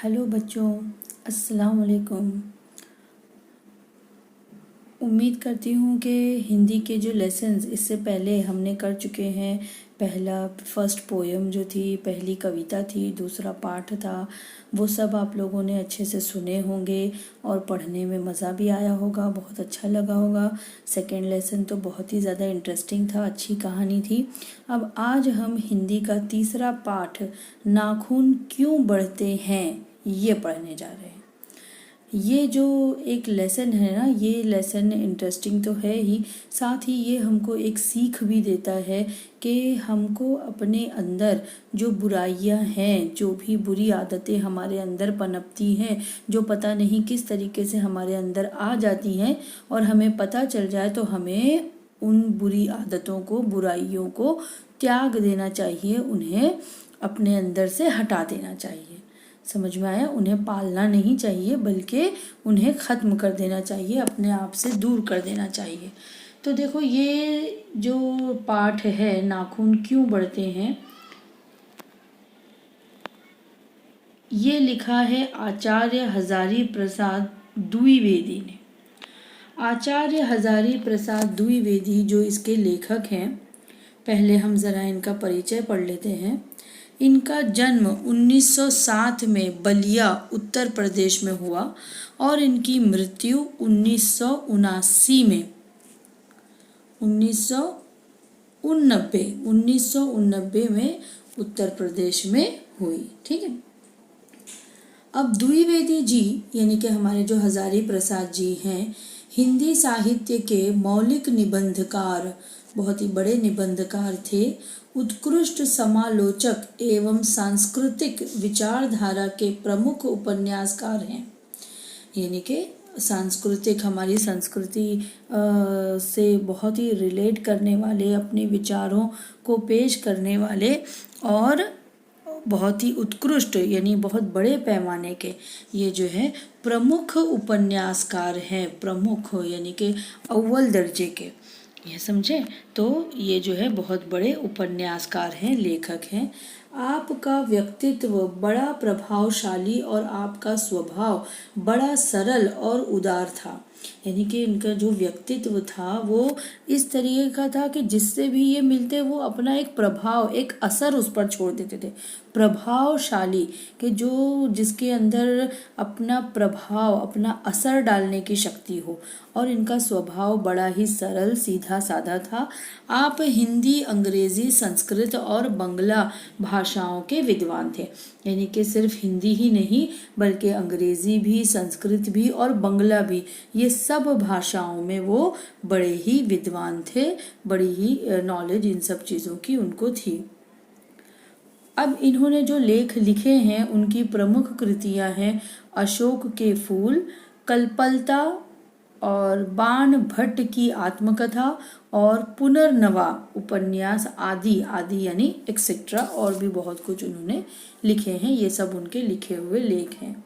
Hello बच्चों, अस्सलाम वालेकुम। उम्मीद करती हूँ कि हिंदी के जो लेसन्स इससे पहले हमने कर चुके हैं। फर्स्ट पोएम जो थी, पहली कविता थी, दूसरा पाठ था, वो सब आप लोगों ने अच्छे से सुने होंगे और पढ़ने में मज़ा भी आया होगा, बहुत अच्छा लगा होगा। सेकेंड लेसन तो बहुत ही ज़्यादा इंटरेस्टिंग था, अच्छी कहानी थी। अब आज हम हिंदी का तीसरा पाठ, नाखून क्यों बढ़ते हैं, ये पढ़ने जा रहे हैं। ये जो एक लेसन है ना, ये लेसन इंटरेस्टिंग तो है ही, साथ ही ये हमको एक सीख भी देता है कि हमको अपने अंदर जो बुराइयां हैं, जो भी बुरी आदतें हमारे अंदर पनपती हैं, जो पता नहीं किस तरीके से हमारे अंदर आ जाती हैं, और हमें पता चल जाए तो हमें उन बुरी आदतों को, बुराइयों को त्याग देना चाहिए, उन्हें अपने अंदर से हटा देना चाहिए। समझ में आया? उन्हें पालना नहीं चाहिए, बल्कि उन्हें ख़त्म कर देना चाहिए, अपने आप से दूर कर देना चाहिए। तो देखो, ये जो पाठ है, नाखून क्यों बढ़ते हैं, ये लिखा है आचार्य हजारी प्रसाद द्विवेदी ने। आचार्य हजारी प्रसाद द्विवेदी जो इसके लेखक हैं, पहले हम ज़रा इनका परिचय पढ़ लेते हैं। इनका जन्म 1907 में बलिया, उत्तर प्रदेश में हुआ और इनकी मृत्यु 1979 में 1989 में उत्तर प्रदेश में हुई। ठीक है। अब द्विवेदी जी यानी कि हमारे जो हजारी प्रसाद जी हैं, हिंदी साहित्य के मौलिक निबंधकार, बहुत ही बड़े निबंधकार थे, उत्कृष्ट समालोचक एवं सांस्कृतिक विचारधारा के प्रमुख उपन्यासकार हैं। यानी कि सांस्कृतिक, हमारी संस्कृति से बहुत ही रिलेट करने वाले, अपने विचारों को पेश करने वाले और बहुत ही उत्कृष्ट यानी बहुत बड़े पैमाने के ये जो है प्रमुख उपन्यासकार हैं। प्रमुख यानी कि अव्वल दर्जे के, ये समझे? तो ये जो है बहुत बड़े उपन्यासकार हैं, लेखक हैं। आपका व्यक्तित्व बड़ा प्रभावशाली और आपका स्वभाव बड़ा सरल और उदार था। यानी कि इनका जो व्यक्तित्व था वो इस तरीके का था कि जिससे भी ये मिलते वो अपना एक प्रभाव, एक असर उस पर छोड़ देते थे। प्रभावशाली कि जो जिसके अंदर अपना प्रभाव, अपना असर डालने की शक्ति हो, और इनका स्वभाव बड़ा ही सरल, सीधा साधा था। आप हिंदी, अंग्रेजी, संस्कृत और बंगला भाषाओं के विद्वान थे। यानी कि सिर्फ हिंदी ही नहीं बल्कि अंग्रेजी भी, संस्कृत भी और बंगला भी, ये सब भाषाओं में वो बड़े ही विद्वान थे, बड़ी ही नॉलेज इन सब चीज़ों की उनको थी। अब इन्होंने जो लेख लिखे हैं उनकी प्रमुख कृतियां हैं अशोक के फूल, कल्पलता और बाण भट्ट की आत्मकथा और पुनर्नवा उपन्यास आदि आदि यानी एक्सेट्रा, और भी बहुत कुछ उन्होंने लिखे हैं। ये सब उनके लिखे हुए लेख हैं।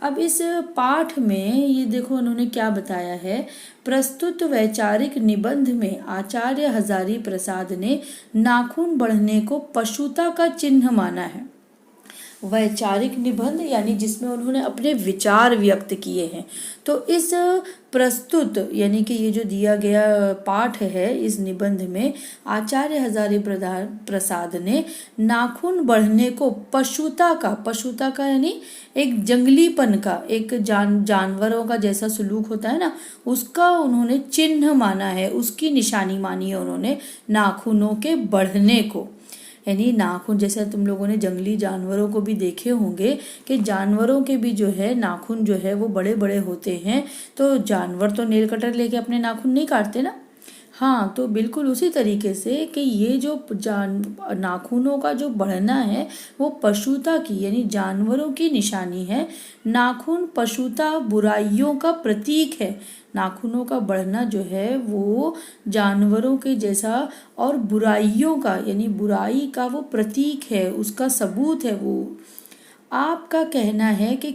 अब इस पाठ में ये देखो उन्होंने क्या बताया है। प्रस्तुत वैचारिक निबंध में आचार्य हजारी प्रसाद ने नाखून बढ़ने को पशुता का चिन्ह माना है। वैचारिक निबंध यानी जिसमें उन्होंने अपने विचार व्यक्त किए हैं। तो इस प्रस्तुत यानी कि ये जो दिया गया पाठ है, इस निबंध में आचार्य हजारी प्रसाद ने नाखून बढ़ने को पशुता का यानी एक जंगलीपन का, एक जानवरों का जैसा सुलूक होता है ना, उसका उन्होंने चिन्ह माना है, उसकी निशानी मानी है उन्होंने नाखूनों के बढ़ने को। यानी नाखून, जैसे तुम लोगों ने जंगली जानवरों को भी देखे होंगे कि जानवरों के भी जो है नाखून जो है वो बड़े बड़े होते हैं। तो जानवर तो नेल कटर लेके अपने नाखून नहीं काटते ना। हाँ, तो बिल्कुल उसी तरीके से कि ये जो नाखूनों का जो बढ़ना है वो पशुता की यानी जानवरों की निशानी है। नाखून पशुता, बुराइयों का प्रतीक है। नाखूनों का बढ़ना जो है वो जानवरों के जैसा और बुराइयों का यानी बुराई का वो प्रतीक है, उसका सबूत है वो। आपका कहना है कि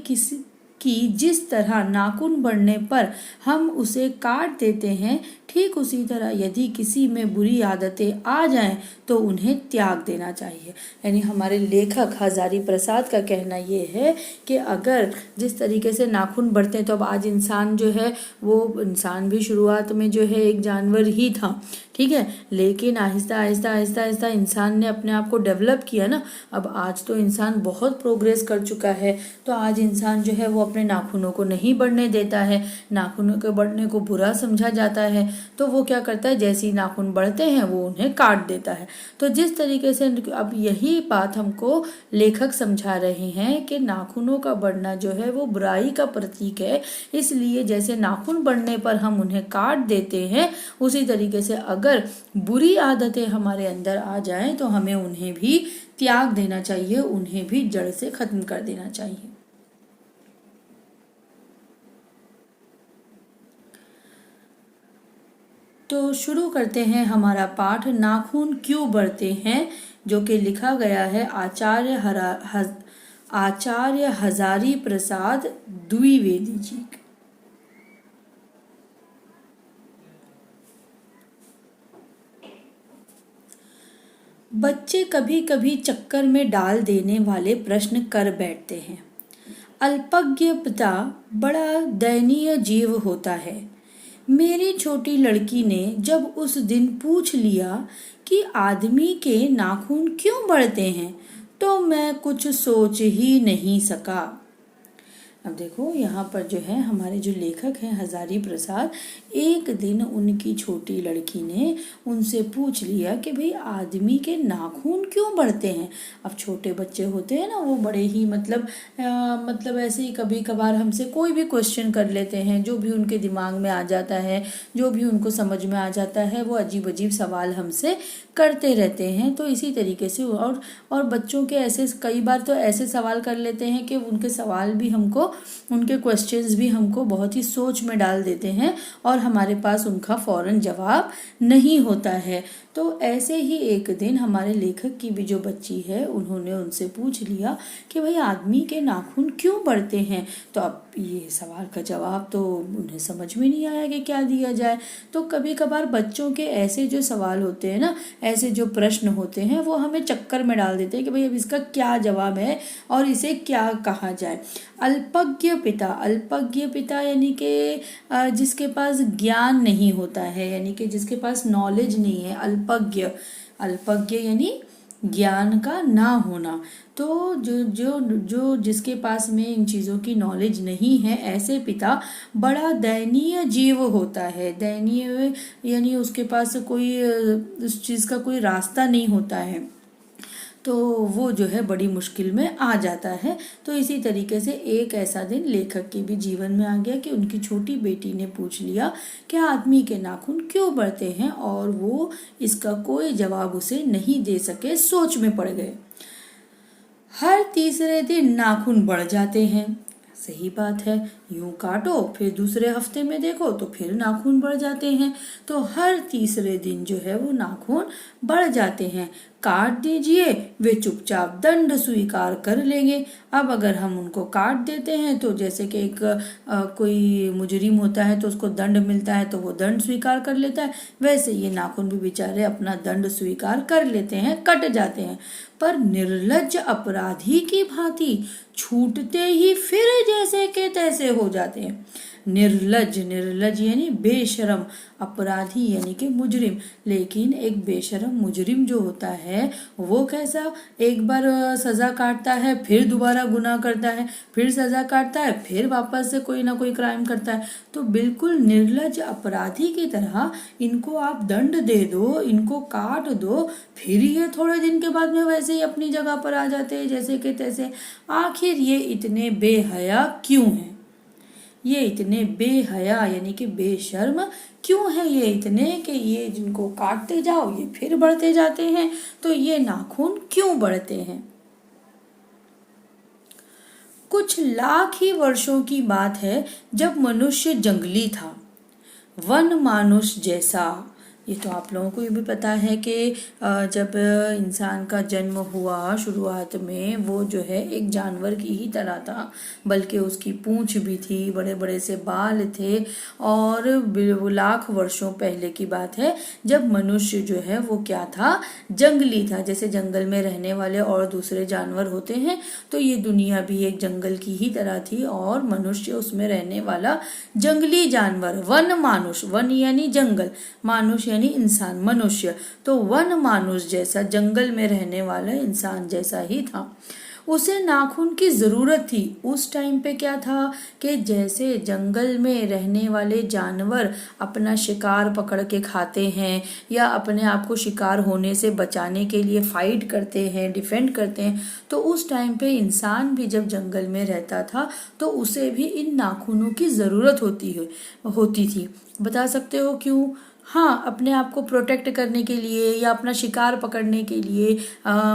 कि जिस तरह नाखून बढ़ने पर हम उसे काट देते हैं, ठीक उसी तरह यदि किसी में बुरी आदतें आ जाएं तो उन्हें त्याग देना चाहिए। यानी हमारे लेखक हजारी प्रसाद का कहना ये है कि अगर जिस तरीके से नाखून बढ़ते हैं, तो अब आज इंसान जो है वो इंसान भी शुरुआत में जो है एक जानवर ही था, ठीक है, लेकिन आहिस्ता आहिस्ता आहिस्ता आहिस्ता इंसान ने अपने आप को डेवलप किया ना। अब आज तो इंसान बहुत प्रोग्रेस कर चुका है, तो आज इंसान जो है वो अपने नाखूनों को नहीं बढ़ने देता है, नाखूनों के बढ़ने को बुरा समझा जाता है, तो वो क्या करता है, जैसे ही नाखून बढ़ते हैं वो उन्हें काट देता है। तो जिस तरीके से अब यही बात हमको लेखक समझा रहे हैं कि नाखूनों का बढ़ना जो है वो बुराई का प्रतीक है, इसलिए जैसे नाखून बढ़ने पर हम उन्हें काट देते हैं, उसी तरीके से अगर बुरी आदतें हमारे अंदर आ जाएं तो हमें उन्हें भी त्याग देना चाहिए, उन्हें भी जड़ से खत्म कर देना चाहिए। तो शुरू करते हैं हमारा पाठ नाखून क्यों बढ़ते हैं, जो कि लिखा गया है आचार्य हजारी प्रसाद द्विवेदी जी। बच्चे कभी कभी चक्कर में डाल देने वाले प्रश्न कर बैठते हैं। अल्पज्ञ पिता बड़ा दयनीय जीव होता है। मेरी छोटी लड़की ने जब उस दिन पूछ लिया कि आदमी के नाखून क्यों बढ़ते हैं, तो मैं कुछ सोच ही नहीं सका। अब देखो यहाँ पर जो है हमारे जो लेखक हैं हजारी प्रसाद, एक दिन उनकी छोटी लड़की ने उनसे पूछ लिया कि भाई आदमी के नाखून क्यों बढ़ते हैं। अब छोटे बच्चे होते हैं ना, वो बड़े ही मतलब ऐसे ही कभी कभार हमसे कोई भी क्वेश्चन कर लेते हैं, जो भी उनके दिमाग में आ जाता है, जो भी उनको समझ में आ जाता है, वो अजीब अजीब सवाल हमसे करते रहते हैं। तो इसी तरीके से और बच्चों के ऐसे कई बार तो ऐसे सवाल कर लेते हैं कि उनके सवाल भी हमको, उनके क्वेश्चंस भी हमको बहुत ही सोच में डाल देते हैं और हमारे पास उनका फौरन जवाब नहीं होता है। तो ऐसे ही एक दिन हमारे लेखक की भी जो बच्ची है, उन्होंने उनसे पूछ लिया कि भाई आदमी के नाखून क्यों बढ़ते हैं। तो अब ये सवाल का जवाब तो उन्हें समझ में नहीं आया कि क्या दिया जाए। तो कभी कभार बच्चों के ऐसे जो सवाल होते हैं ना, ऐसे जो प्रश्न होते हैं, वो हमें चक्कर में डाल देते हैं कि भाई अब इसका क्या जवाब है और इसे क्या कहा जाए। अल्पज्ञ पिता यानी कि जिसके पास ज्ञान नहीं होता है, यानी कि जिसके पास नॉलेज नहीं है। अल्पज्ञ यानी ज्ञान का ना होना। तो जो जिसके पास में इन चीज़ों की नॉलेज नहीं है, ऐसे पिता बड़ा दयनीय जीव होता है। दयनीय यानी उसके पास कोई उस चीज़ का कोई रास्ता नहीं होता है, तो वो जो है बड़ी मुश्किल में आ जाता है। तो इसी तरीके से एक ऐसा दिन लेखक के भी जीवन में आ गया कि उनकी छोटी बेटी ने पूछ लिया कि आदमी के नाखून क्यों बढ़ते हैं, और वो इसका कोई जवाब उसे नहीं दे सके, सोच में पड़ गए। हर तीसरे दिन नाखून बढ़ जाते हैं। सही बात है, यूं काटो फिर दूसरे हफ्ते में देखो तो फिर नाखून बढ़ जाते हैं। तो हर तीसरे दिन जो है वो नाखून बढ़ जाते हैं। काट दीजिए, वे चुपचाप दंड स्वीकार कर लेंगे। अब अगर हम उनको काट देते हैं तो जैसे कि एक कोई मुजरिम होता है तो उसको दंड मिलता है तो वो दंड स्वीकार कर लेता है, वैसे ये नाखून भी बेचारे अपना दंड स्वीकार कर लेते हैं, कट जाते हैं। पर निर्लज्ज अपराधी की भांति छूटते ही फिर जैसे के तैसे हो जाते हैं। निर्लज्ज यानी बेशरम, अपराधी यानी कि मुजरिम। लेकिन एक बेशरम मुजरिम जो होता है वो कैसा, एक बार सजा काटता है फिर दोबारा गुनाह करता है, फिर सजा काटता है फिर वापस से कोई ना कोई क्राइम करता है। तो बिल्कुल निर्लज्ज अपराधी की तरह इनको आप दंड दे दो, इनको काट दो, फिर ये थोड़े दिन के बाद में वैसे ही अपनी जगह पर आ जाते हैं जैसे कि तैसे। आखिर ये इतने बेहया क्यों हैं? ये इतने बेहया यानी कि बेशर्म क्यों है ये इतने, कि ये जिनको काटते जाओ ये फिर बढ़ते जाते हैं। तो ये नाखून क्यों बढ़ते हैं? कुछ लाख ही वर्षों की बात है जब मनुष्य जंगली था, वन मानुष जैसा, ये तो आप लोगों को भी पता है कि जब इंसान का जन्म हुआ शुरुआत में, वो जो है एक जानवर की ही तरह था, बल्कि उसकी पूंछ भी थी, बड़े बड़े से बाल थे, और लाख वर्षों पहले की बात है जब मनुष्य जो है वो क्या था, जंगली था। जैसे जंगल में रहने वाले और दूसरे जानवर होते हैं, तो ये दुनिया भी एक जंगल की ही तरह थी, और मनुष्य उसमें रहने वाला जंगली जानवर, वन मानुष, वन यानी जंगल, मानुष यानी इंसान, मनुष्य, तो वन मानुष जैसा जंगल में रहने वाला इंसान जैसा ही था। उसे नाखून की जरूरत थी। उस टाइम पे क्या था कि जैसे जंगल में रहने वाले जानवर अपना शिकार पकड़ के खाते हैं या अपने आप को शिकार होने से बचाने के लिए फाइट करते हैं, डिफेंड करते हैं, तो उस टाइम पे इंसान भी जब जंगल में रहता था तो उसे भी इन नाखूनों की जरूरत होती थी। बता सकते हो क्यों? हाँ, अपने आप को प्रोटेक्ट करने के लिए या अपना शिकार पकड़ने के लिए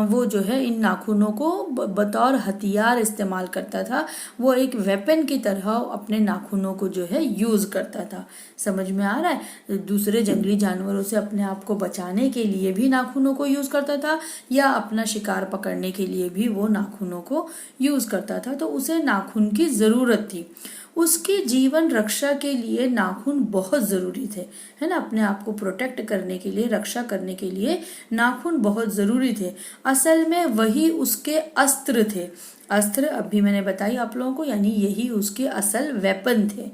वो जो है इन नाखूनों को बतौर हथियार इस्तेमाल करता था। वो एक वेपन की तरह अपने नाखूनों को जो है यूज करता था। समझ में आ रहा है? दूसरे जंगली जानवरों से अपने आप को बचाने के लिए भी नाखूनों को यूज करता था, या अपना शिकार पकड़ने के लिए भी वो नाखूनों को यूज करता था। तो उसे नाखून की जरूरत थी। उसकी जीवन रक्षा के लिए नाखून बहुत जरूरी थे, है ना। अपने आप को प्रोटेक्ट करने के लिए, रक्षा करने के लिए नाखून बहुत जरूरी थे। असल में वही उसके अस्त्र थे। अस्त्र अभी मैंने बताई आप लोगों को, यानी यही उसके असल वेपन थे।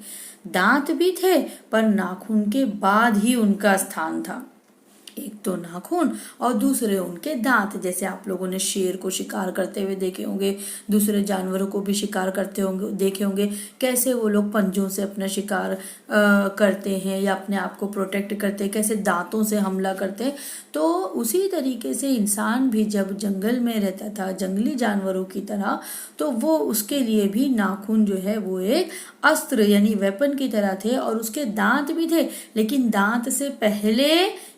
दांत भी थे, पर नाखून के बाद ही उनका स्थान था। एक तो नाखून और दूसरे उनके दांत। जैसे आप लोगों ने शेर को शिकार करते हुए देखे होंगे, दूसरे जानवरों को भी शिकार करते होंगे, देखे होंगे कैसे वो लोग पंजों से अपना शिकार करते हैं या अपने आप को प्रोटेक्ट करते हैं, कैसे दांतों से हमला करते हैं। तो उसी तरीके से इंसान भी जब जंगल में रहता था जंगली जानवरों की तरह, तो वो उसके लिए भी नाखून जो है वो एक अस्त्र यानी वेपन की तरह थे। और उसके दांत भी थे, लेकिन दांत से पहले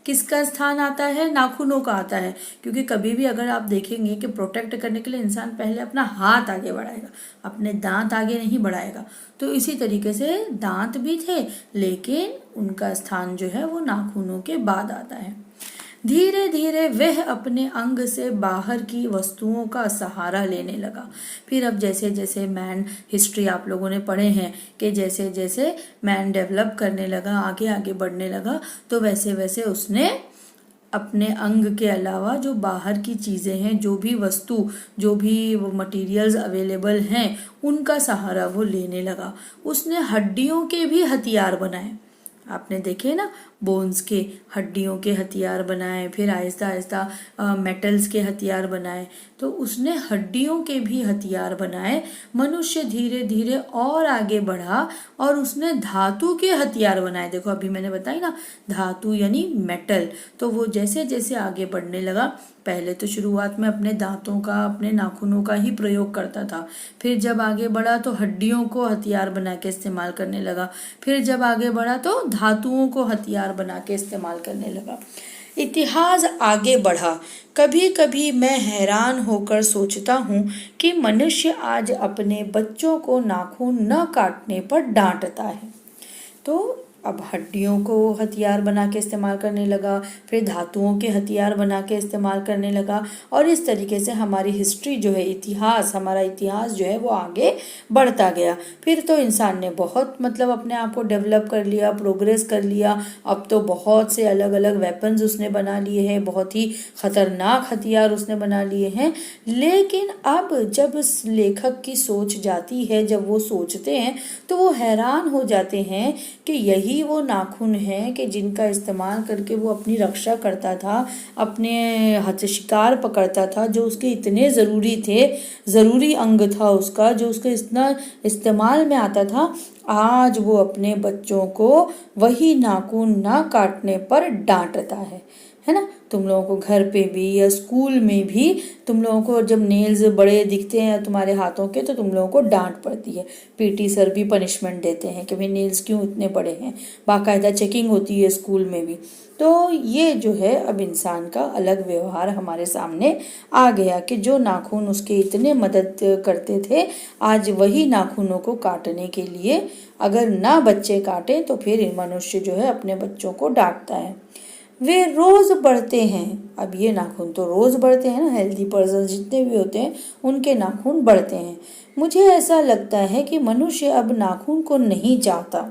किसका स्थान आता है? नाखूनों का आता है। क्योंकि कभी भी अगर आप देखेंगे कि प्रोटेक्ट करने के लिए इंसान पहले अपना हाथ आगे बढ़ाएगा, अपने दांत आगे नहीं बढ़ाएगा। तो इसी तरीके से दांत भी थे, लेकिन उनका स्थान जो है वो नाखूनों के बाद आता है। धीरे धीरे वह अपने अंग से बाहर की वस्तुओं का सहारा लेने लगा। फिर अब जैसे जैसे मैन, हिस्ट्री आप लोगों ने पढ़े हैं कि जैसे जैसे मैन डेवलप करने लगा, आगे आगे बढ़ने लगा, तो वैसे वैसे उसने अपने अंग के अलावा जो बाहर की चीज़ें हैं, जो भी वस्तु, जो भी मटेरियल्स अवेलेबल हैं, उनका सहारा वो लेने लगा। उसने हड्डियों के भी हथियार बनाए। आपने देखे ना, बोन्स के, हड्डियों के हथियार बनाए, फिर आहिस्ता आहिस्ता मेटल्स के हथियार बनाए। तो उसने हड्डियों के भी हथियार बनाए। मनुष्य धीरे धीरे और आगे बढ़ा और उसने धातु के हथियार बनाए। देखो अभी मैंने बताई ना, धातु यानी मेटल। तो वो जैसे जैसे आगे बढ़ने लगा, पहले तो शुरुआत में अपने दांतों का, अपने नाखूनों का ही प्रयोग करता था। फिर जब आगे बढ़ा तो हड्डियों को हथियार बना के इस्तेमाल करने लगा। फिर जब आगे बढ़ा तो धातुओं को हथियार बना के इस्तेमाल करने लगा। इतिहास आगे बढ़ा। कभी कभी मैं हैरान होकर सोचता हूँ कि मनुष्य आज अपने बच्चों को नाखून न काटने पर डांटता है। तो अब हड्डियों को हथियार बना के इस्तेमाल करने लगा, फिर धातुओं के हथियार बना के इस्तेमाल करने लगा, और इस तरीके से हमारी हिस्ट्री जो है, इतिहास, हमारा इतिहास जो है वो आगे बढ़ता गया। फिर तो इंसान ने बहुत अपने आप को डेवलप कर लिया, प्रोग्रेस कर लिया। अब तो बहुत से अलग अलग वेपन्स उसने बना लिए हैं, बहुत ही खतरनाक हथियार उसने बना लिए हैं। लेकिन अब जब लेखक की सोच जाती है, जब वो सोचते हैं, तो वो हैरान हो जाते हैं कि यही वो नाखून है कि जिनका इस्तेमाल करके वो अपनी रक्षा करता था, अपने हाथ से शिकार पकड़ता था, जो उसके इतने ज़रूरी थे, ज़रूरी अंग था उसका, जो उसके इतना इस्तेमाल में आता था। आज वो अपने बच्चों को वही नाखून ना काटने पर डांटता है ना। तुम लोगों को घर पे भी या स्कूल में भी तुम लोगों को जब नेल्स बड़े दिखते हैं तुम्हारे हाथों के, तो तुम लोगों को डांट पड़ती है। पीटी सर भी पनिशमेंट देते हैं कि भाई नेल्स क्यों इतने बड़े हैं, बाकायदा चेकिंग होती है स्कूल में भी। तो ये जो है अब इंसान का अलग व्यवहार हमारे सामने आ गया कि जो नाखून उसके इतने मदद करते थे, आज वही नाखूनों को काटने के लिए अगर ना बच्चे काटें तो फिर मनुष्य जो है अपने बच्चों को डांटता है। वे रोज बढ़ते हैं। अब ये नाखून तो रोज बढ़ते हैं ना, हेल्दी पर्सन जितने भी होते हैं उनके नाखून बढ़ते हैं। मुझे ऐसा लगता है कि मनुष्य अब नाखून को नहीं चाहता।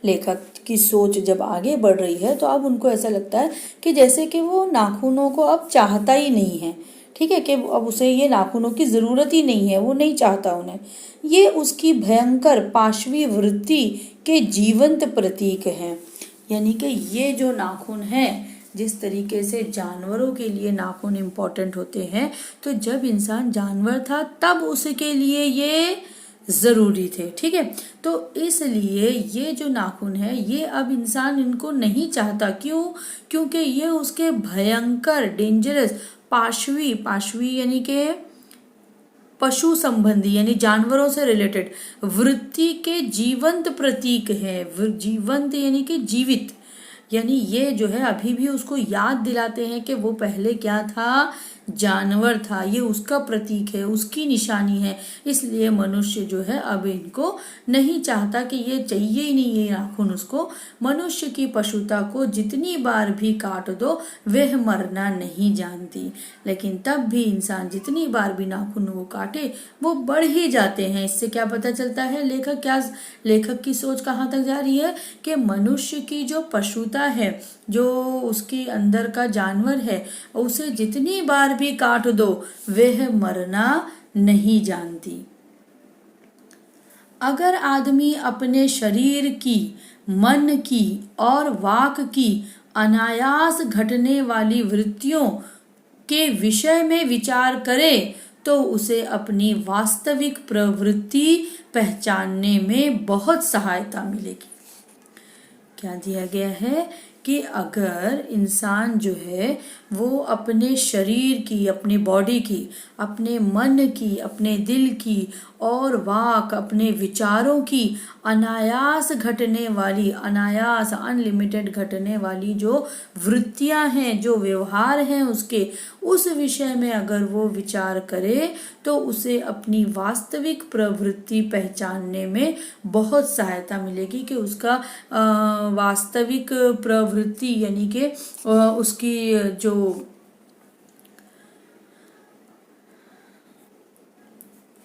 लेखक की सोच जब आगे बढ़ रही है तो अब उनको ऐसा लगता है कि जैसे कि वो नाखूनों को अब चाहता ही नहीं है। ठीक है, कि अब उसे ये नाखूनों की ज़रूरत ही नहीं है, वो नहीं चाहता उन्हें। ये उसकी भयंकर पाशवी वृत्ति के जीवंत प्रतीक हैं। यानी कि ये जो नाखून है, जिस तरीके से जानवरों के लिए नाखून इम्पोर्टेंट होते हैं, तो जब इंसान जानवर था तब उसके लिए ये ज़रूरी थे। ठीक है, तो इसलिए ये जो नाखून है ये अब इंसान इनको नहीं चाहता। क्यों? क्योंकि ये उसके भयंकर डेंजरस पाशवी यानी कि पशु संबंधी यानी जानवरों से रिलेटेड वृत्ति के जीवंत प्रतीक है। जीवंत यानी कि जीवित, यानी ये जो है अभी भी उसको याद दिलाते हैं कि वो पहले क्या था, जानवर था। ये उसका प्रतीक है, उसकी निशानी है। इसलिए मनुष्य जो है अब इनको नहीं चाहता, कि ये चाहिए ही नहीं ये नाखून उसको। मनुष्य की पशुता को जितनी बार भी काट दो वह मरना नहीं जानती। लेकिन तब भी इंसान जितनी बार भी नाखून वो काटे वो बढ़ ही जाते हैं। इससे क्या पता चलता है, लेखक की सोच कहाँ तक जा रही है कि मनुष्य की जो पशुता है, जो उसके अंदर का जानवर है, उसे जितनी बार भी काट दो वह मरना नहीं जानती। अगर आदमी अपने शरीर की, मन की और वाक की अनायास घटने वाली वृत्तियों के विषय में विचार करे तो उसे अपनी वास्तविक प्रवृत्ति पहचानने में बहुत सहायता मिलेगी। क्या दिया गया है कि अगर इंसान जो है वो अपने शरीर की, अपनी बॉडी की, अपने मन की, अपने दिल की और वाक, अपने विचारों की अनायास घटने वाली, अनायास अनलिमिटेड घटने वाली जो वृत्तियां हैं, जो व्यवहार हैं उसके, उस विषय में अगर वो विचार करे तो उसे अपनी वास्तविक प्रवृत्ति पहचानने में बहुत सहायता मिलेगी। कि उसका वास्तविक प्रवृत्ति यानी कि उसकी जो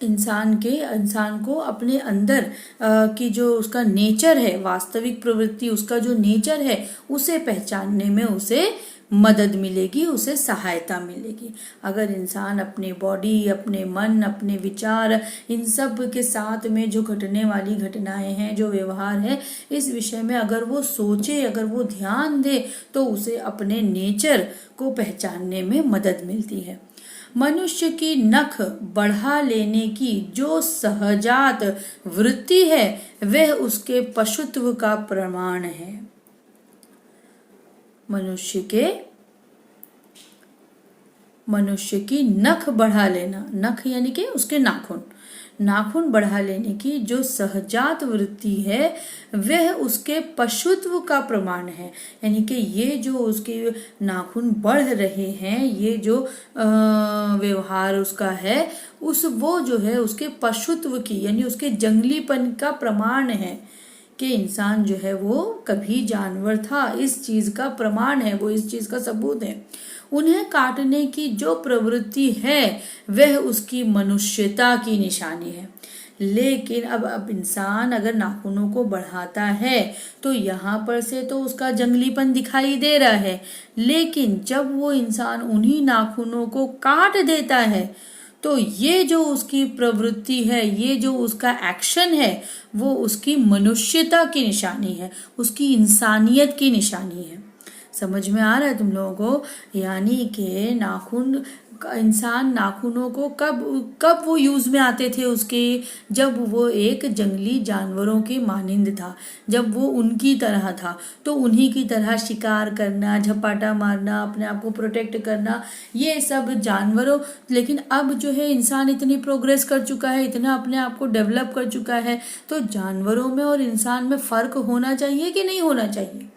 इंसान को अपने अंदर की जो उसका नेचर है, वास्तविक प्रवृत्ति, उसका जो नेचर है उसे पहचानने में उसे मदद मिलेगी, उसे सहायता मिलेगी। अगर इंसान अपने बॉडी, अपने मन, अपने विचार, इन सब के साथ में जो घटने वाली घटनाएं हैं, जो व्यवहार है, इस विषय में अगर वो सोचे, अगर वो ध्यान दे तो उसे अपने नेचर को पहचानने में मदद मिलती है। मनुष्य की नख बढ़ा लेने की जो सहजात वृत्ति है वह उसके पशुत्व का प्रमाण है। मनुष्य की नख बढ़ा लेना, नख यानी कि उसके नाखून बढ़ा लेने की जो सहजात वृत्ति है वह उसके पशुत्व का प्रमाण है। यानी कि ये जो उसके नाखून बढ़ रहे हैं, ये जो व्यवहार उसका है, वो जो है उसके पशुत्व की यानी उसके जंगलीपन का प्रमाण है कि इंसान जो है वो कभी जानवर था। इस चीज का प्रमाण है, वो इस चीज का सबूत है। उन्हें काटने की जो प्रवृत्ति है वह उसकी मनुष्यता की निशानी है। लेकिन अब इंसान अगर नाखूनों को बढ़ाता है तो यहाँ पर से तो उसका जंगलीपन दिखाई दे रहा है, लेकिन जब वो इंसान उन्हीं नाखूनों को काट देता है तो ये जो उसकी प्रवृत्ति है, ये जो उसका एक्शन है, वो उसकी मनुष्यता की निशानी है, उसकी इंसानियत की निशानी है। समझ में आ रहा है तुम लोगों को? यानी कि इंसान नाखूनों को कब वो यूज में आते थे उसके, जब वो एक जंगली जानवरों के मानिंद था, जब वो उनकी तरह था, तो उन्हीं की तरह शिकार करना, झपाटा मारना, अपने आप को प्रोटेक्ट करना, ये सब जानवरों। लेकिन अब जो है इंसान इतनी प्रोग्रेस कर चुका है, इतना अपने आप को डेवलप कर चुका है, तो जानवरों में और इंसान में फर्क होना चाहिए कि नहीं होना चाहिए?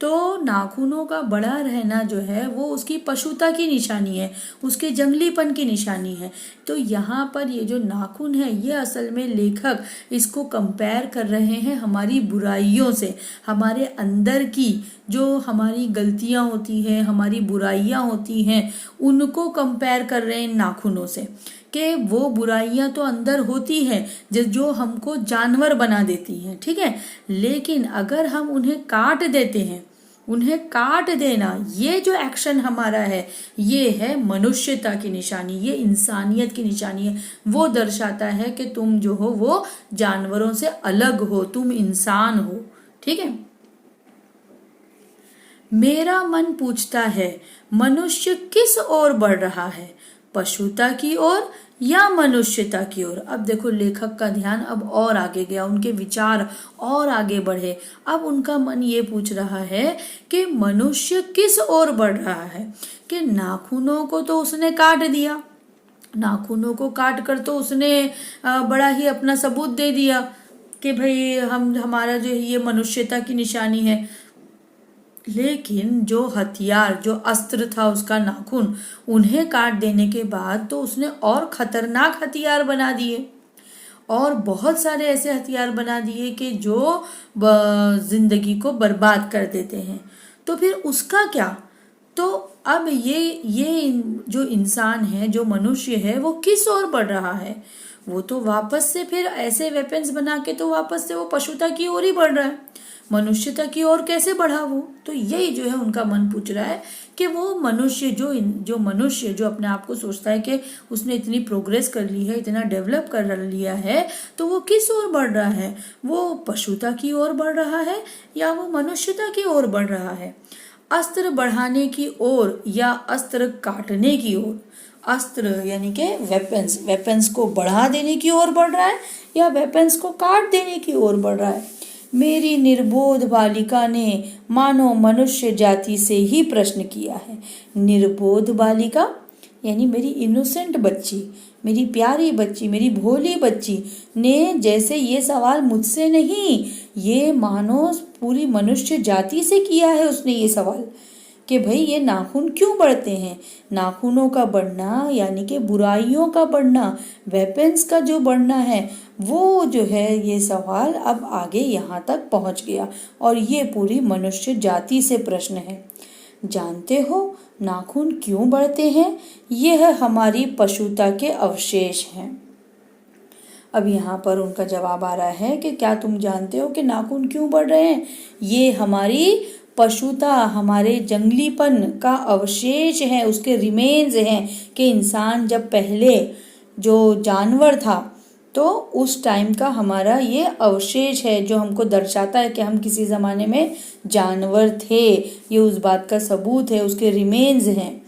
तो नाखूनों का बड़ा रहना जो है वो उसकी पशुता की निशानी है, उसके जंगलीपन की निशानी है। तो यहाँ पर ये जो नाखून है ये असल में लेखक इसको कंपेयर कर रहे हैं हमारी बुराइयों से, हमारे अंदर की जो हमारी गलतियाँ होती हैं, हमारी बुराइयाँ होती हैं, उनको कंपेयर कर रहे हैं नाखूनों से, कि वो बुराइयां तो अंदर होती हैं जो हमको जानवर बना देती हैं, ठीक है। लेकिन अगर हम उन्हें काट देते हैं, उन्हें काट देना ये जो एक्शन हमारा है ये है मनुष्यता की निशानी, ये इंसानियत की निशानी है। वो दर्शाता है कि तुम जो हो वो जानवरों से अलग हो, तुम इंसान हो, ठीक है। मेरा मन पूछता है मनुष्य किस ओर बढ़ रहा है, पशुता की ओर या मनुष्यता की ओर। अब देखो लेखक का ध्यान अब और आगे गया, उनके विचार और आगे बढ़े। अब उनका मन ये पूछ रहा है कि मनुष्य किस ओर बढ़ रहा है, कि नाखूनों को तो उसने काट दिया, नाखूनों को काट कर तो उसने बड़ा ही अपना सबूत दे दिया कि भाई हमारा जो ये मनुष्यता की निशानी है। लेकिन जो हथियार, जो अस्त्र था उसका नाखून, उन्हें काट देने के बाद तो उसने और खतरनाक हथियार बना दिए, और बहुत सारे ऐसे हथियार बना दिए कि जो जिंदगी को बर्बाद कर देते हैं। तो फिर उसका क्या? तो अब ये जो इंसान है, जो मनुष्य है, वो किस ओर बढ़ रहा है? वो तो वापस से फिर ऐसे वेपन्स बना के तो वापस से वो पशुता की ओर ही बढ़ रहा है। मनुष्यता की ओर कैसे बढ़ा वो? तो यही जो है उनका मन पूछ रहा है कि वो मनुष्य जो मनुष्य जो अपने आप को सोचता है कि उसने इतनी प्रोग्रेस कर ली है, इतना डेवलप कर लिया है, तो वो किस ओर बढ़ रहा है? वो पशुता की ओर बढ़ रहा है या वो मनुष्यता की ओर बढ़ रहा है? अस्त्र बढ़ाने की ओर या अस्त्र काटने की ओर? अस्त्र यानी कि वेपन्स को बढ़ा देने की ओर बढ़ रहा है या वेपन्स को काट देने की ओर बढ़ रहा है? मेरी निर्बोध बालिका ने मानो मनुष्य जाति से ही प्रश्न किया है। निर्बोध बालिका यानी मेरी इनोसेंट बच्ची, मेरी प्यारी बच्ची, मेरी भोली बच्ची ने जैसे ये सवाल मुझसे नहीं, ये मानो पूरी मनुष्य जाति से किया है उसने ये सवाल, कि भाई ये नाखून क्यों बढ़ते हैं। नाखूनों का बढ़ना यानी कि बुराइयों का बढ़ना, वेपन्स का जो बढ़ना है, वो जो है ये सवाल अब आगे यहाँ तक पहुँच गया, और ये पूरी मनुष्य जाति से प्रश्न है। जानते हो नाखून क्यों बढ़ते हैं? यह हमारी पशुता के अवशेष हैं। अब यहाँ पर उनका जवाब आ रहा है कि क्या तुम जानते हो कि नाखून क्यों बढ़ रहे हैं? ये हमारी पशुता, हमारे जंगलीपन का अवशेष है, उसके रिमेन्स हैं, कि इंसान जब पहले जो जानवर था तो उस टाइम का हमारा ये अवशेष है जो हमको दर्शाता है कि हम किसी ज़माने में जानवर थे। ये उस बात का सबूत है, उसके रिमेन्स हैं।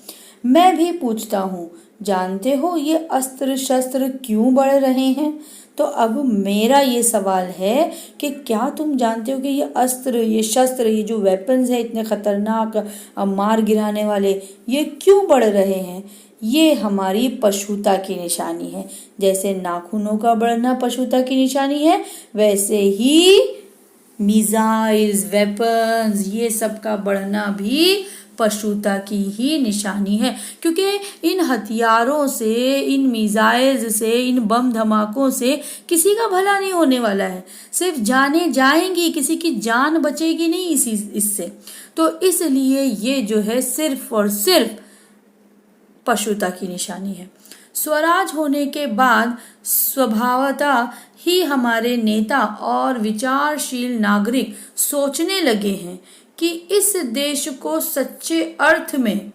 मैं भी पूछता हूँ, जानते हो ये अस्त्र शस्त्र क्यों बढ़ रहे हैं? तो अब मेरा ये सवाल है कि क्या तुम जानते हो कि ये अस्त्र, ये शस्त्र, ये जो वेपन्स है इतने खतरनाक, मार गिराने वाले, ये क्यों बढ़ रहे हैं? ये हमारी पशुता की निशानी है। जैसे नाखूनों का बढ़ना पशुता की निशानी है, वैसे ही मिसाइल्स, वेपन्स, ये सब का बढ़ना भी पशुता की ही निशानी है। क्योंकि इन हथियारों से, इन मिसाइल्स से, इन बम धमाकों से किसी का भला नहीं होने वाला है, सिर्फ जाने जाएंगी, किसी की जान बचेगी नहीं इससे। तो इसलिए ये जो है सिर्फ और सिर्फ पशुता की निशानी है। स्वराज होने के बाद स्वभावतः ही हमारे नेता और विचारशील नागरिक सोचने लगे हैं कि इस देश को सच्चे अर्थ में